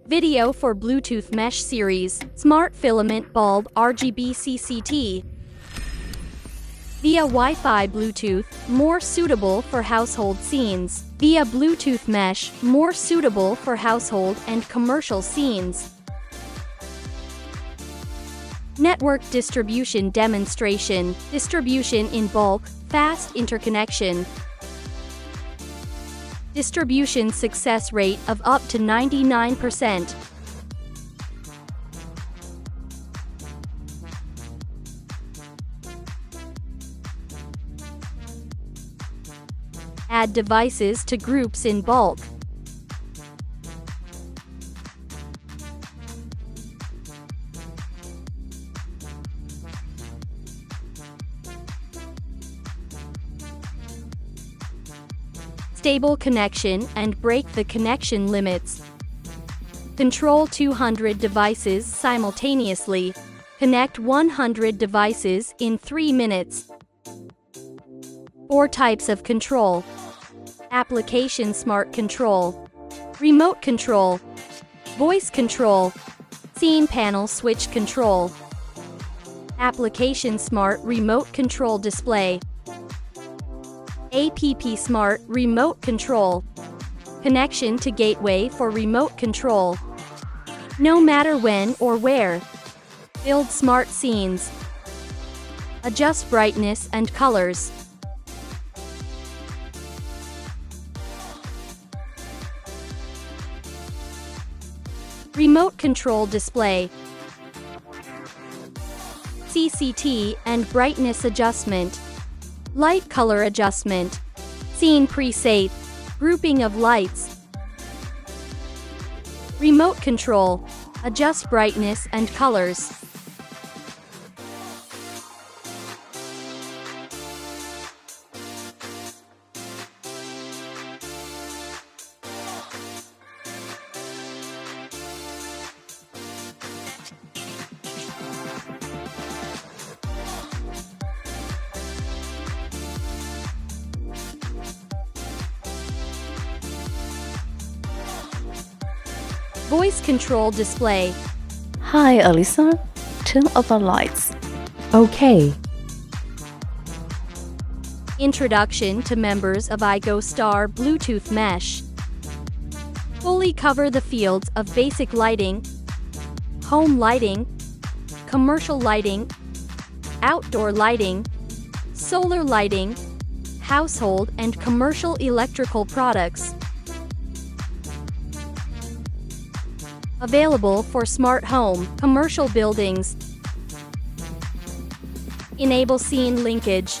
Video for Bluetooth Mesh Series, Smart Filament Bulb RGB CCT. Via Wi-Fi Bluetooth, more suitable for household scenes. Via Bluetooth Mesh, more suitable for household and commercial scenes. Network distribution demonstration, distribution in bulk, fast interconnection. Distribution success rate of up to 99%. Add devices to groups in bulk. Stable connection and break the connection limits. Control 200 devices simultaneously. Connect 100 devices in 3 minutes. 4 types of control. Application Smart Control, Remote Control, Voice Control, Scene Panel Switch Control. Application Smart Remote Control Display. APP Smart Remote Control. Connection to gateway for remote control. No matter when or where. Build smart scenes. Adjust brightness and colors. Remote Control Display. CCT and brightness adjustment. Light color adjustment. Scene preset. Grouping of lights. Remote control. Adjust brightness and colors. Voice control display. Hi, Alyssa. Turn off the lights. Okay. Introduction to members of Aigostar Bluetooth Mesh. Fully cover the fields of basic lighting, home lighting, commercial lighting, outdoor lighting, solar lighting, household and commercial electrical products. Available for smart home, commercial buildings. Enable scene linkage.